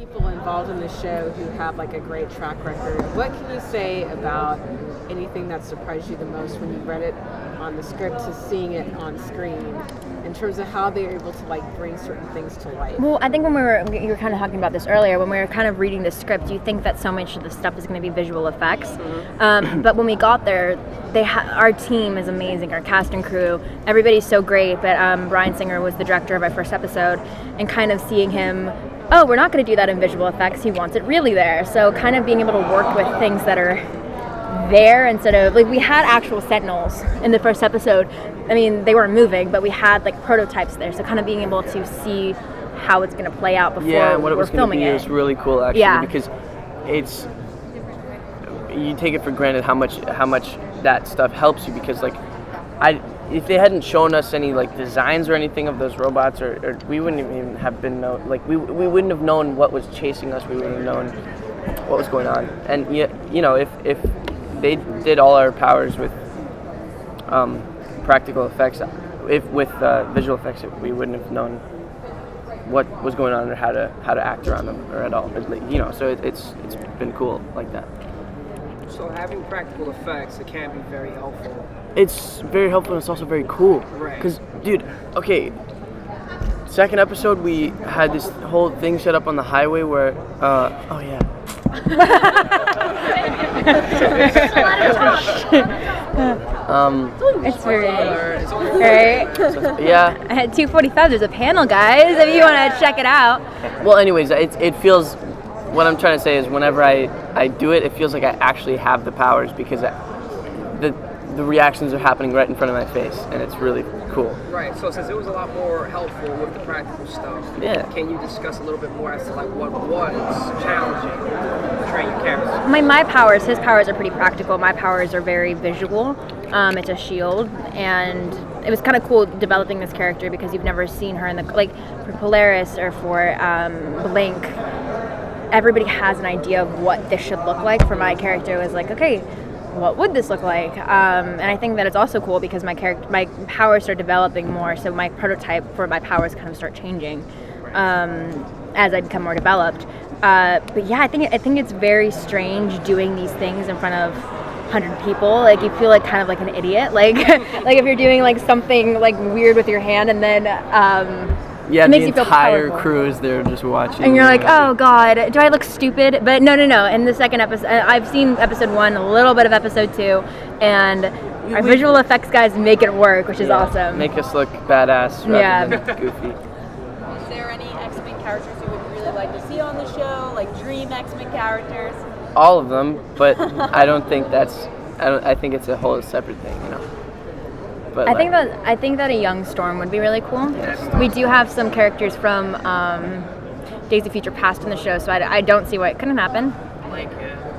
people involved in the show who have like a great track record. What can you say about anything that surprised you the most when you read it on the script to seeing it on screen, in terms of how they were able to like bring certain things to life? Well, I think you were kind of talking about this earlier, when we were kind of reading the script, you think that so much of the stuff is going to be visual effects. Mm-hmm. But when we got there, our team is amazing, our cast and crew, everybody's so great. But Bryan Singer was the director of our first episode, and kind of seeing him, oh, we're not going to do that in visual effects, he wants it really there. So kind of being able to work with things that are there instead of, like, we had actual sentinels in the first episode. I mean, they weren't moving, but we had like prototypes there, so kind of being able to see how it's going to play out before we're filming it. Was really cool, actually, because it's, you take it for granted how much that stuff helps you, because like if they hadn't shown us any like designs or anything of those robots, or we wouldn't even have been we wouldn't have known what was chasing us. We wouldn't have known what was going on. And you know, if they did all our powers with practical effects, with visual effects, we wouldn't have known what was going on or how to act around them or at all. You know, so it's been cool like that. So having practical effects, it can be very helpful. It's very helpful, and it's also very cool. Right. Because, dude, okay, second episode, we had this whole thing set up on the highway where, oh yeah. It's very, right? So, yeah. At 2:45, there's a panel, guys, if you want to check it out. Well, anyways, it feels, what I'm trying to say is whenever I do it, it feels like I actually have the powers, because the reactions are happening right in front of my face, and it's really cool. Right, so since it was a lot more helpful with the practical stuff, can you discuss a little bit more as to like what was challenging portraying your characters? My powers, his powers are pretty practical. My powers are very visual. It's a shield, and it was kind of cool developing this character because you've never seen her in the, like, for Polaris or for Blink, everybody has an idea of what this should look like. For my character, it was like, okay, what would this look like? And I think that it's also cool because my powers are developing more, so my prototype for my powers kind of start changing as I become more developed. But yeah, I think it's very strange doing these things in front of 100 people. Like, you feel like kind of like an idiot, like like if you're doing like something like weird with your hand, and then yeah, the entire crew is there just watching. And you're like, oh God, do I look stupid? But no. In the second episode, I've seen episode 1, a little bit of episode 2, and our visual effects guys make it work, which is awesome. Make us look badass rather than goofy. Is there any X-Men characters you would really like to see on the show, like dream X-Men characters? All of them, but I don't think I think it's a whole separate thing, you know. But I think that a young Storm would be really cool. We do have some characters from Days of Future Past in the show, so I don't see what couldn't happen. Blink,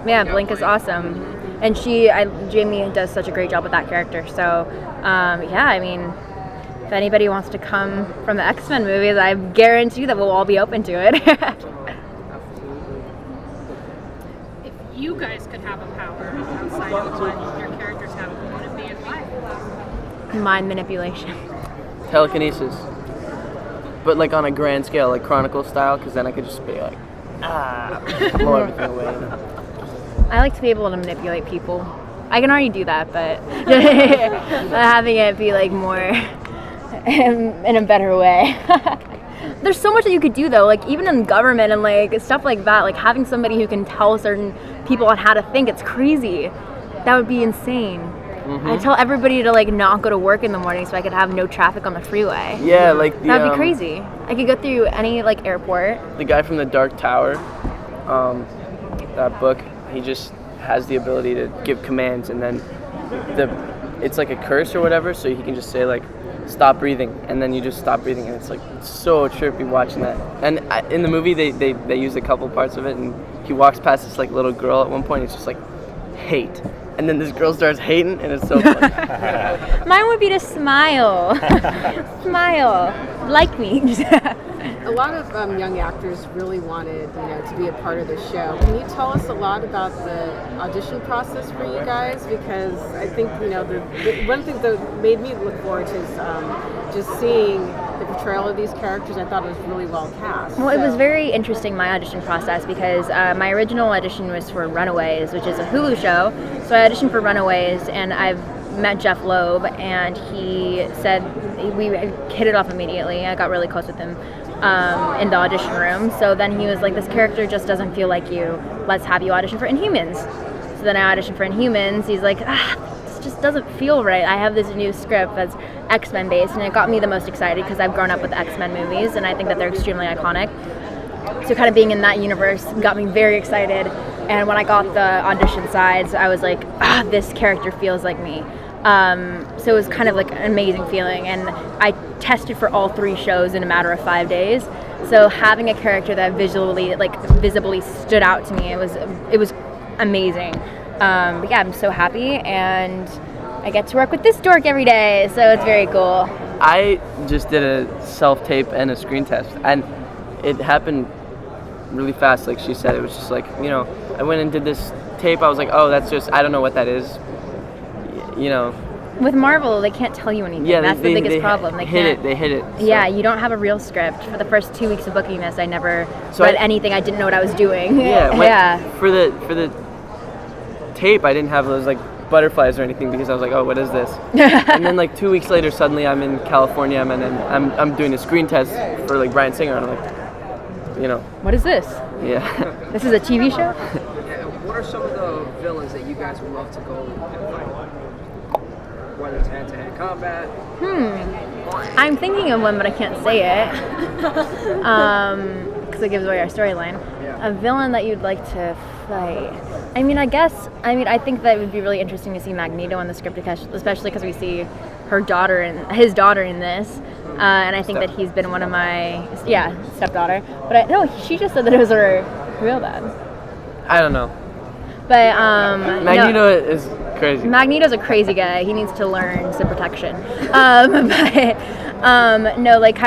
Blink is awesome, and Jamie does such a great job with that character. So I mean, if anybody wants to come from the X-Men movies, I guarantee that we'll all be open to it. If you guys could have a power outside of what your characters have, what would it be and why? Mind manipulation. Telekinesis. But like on a grand scale, like Chronicle style, because then I could just be like, blow everything away. You know? I like to be able to manipulate people. I can already do that, but having it be like more in a better way. There's so much that you could do though, like even in government and like stuff like that, like having somebody who can tell certain people on how to think, it's crazy. That would be insane. Mm-hmm. I'd tell everybody to like not go to work in the morning so I could have no traffic on the freeway. Yeah, like that would be crazy. I could go through any like airport. The guy from the Dark Tower, that book, he just has the ability to give commands, and then it's like a curse or whatever, so he can just say like, stop breathing, and then you just stop breathing, and it's like so trippy watching that. And in the movie they use a couple parts of it, and he walks past this like little girl at one point, it's just like, hate. And then this girl starts hating, and it's so funny. Mine would be to smile. Smile. Like me. A lot of young actors really wanted, to be a part of the show. Can you tell us a lot about the audition process for you guys? Because I think, the one thing that made me look forward to is just seeing the the portrayal of these characters. I thought it was really well cast. Well, it was very interesting, my audition process, because my original audition was for Runaways, which is a Hulu show. So I auditioned for Runaways, and I've met Jeff Loeb, and he said we hit it off immediately. I got really close with him in the audition room. So then he was like, this character just doesn't feel like you. Let's have you audition for Inhumans. So then I auditioned for Inhumans. He's like, this just doesn't feel right. I have this new script that's X-Men based, and it got me the most excited because I've grown up with the X-Men movies, and I think that they're extremely iconic. So kind of being in that universe got me very excited. And when I got the audition sides, I was like, this character feels like me. So it was kind of like an amazing feeling, and I tested for all 3 shows in a matter of 5 days. So having a character that visibly stood out to me, it was amazing. But yeah, I'm so happy, and I get to work with this dork every day, so it's very cool. I just did a self-tape and a screen test, and it happened really fast. Like she said, it was just like, I went and did this tape. I was like, oh, that's just, I don't know what that is. With Marvel, they can't tell you anything. Yeah, that's the biggest problem. They hit it. So. Yeah, you don't have a real script. For the first 2 weeks of booking this, I never read anything. I didn't know what I was doing. Yeah. For the tape, I didn't have those like butterflies or anything because I was like, oh, what is this? And then like 2 weeks later, suddenly I'm in California, and I'm doing a screen test for like Bryan Singer, and I'm like, What is this? Yeah. This is a TV show? What are some of the villains that you guys would love to go and fight? Whether it's hand-to-hand combat. I'm thinking of one, but I can't say it because it gives away our storyline. Yeah. A villain that you'd like to fight. I think that it would be really interesting to see Magneto in the script, especially because we see his daughter in this, and I think that he's been one of my stepdaughter. But she just said that it was her real dad. I don't know. But Magneto is crazy. Magneto's a crazy guy. He needs to learn some protection. Kind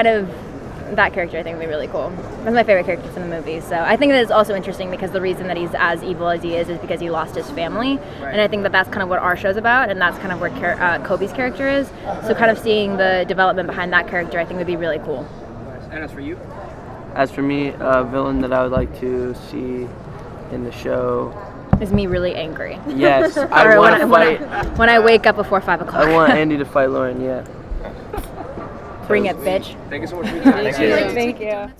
of that character I think would be really cool. That's my favorite character from the movie. So I think that it's also interesting because the reason that he's as evil as he is because he lost his family. Right. And I think that that's kind of what our show's about, and that's kind of where Kobe's character is. So kind of seeing the development behind that character I think would be really cool. And as for you? As for me, a villain that I would like to see in the show is me really angry. Yes, I want to fight. When I wake up before 5 o'clock. I want Andy to fight Lauren, yeah. Bring it, bitch. Thank you so much for your time. Thank you.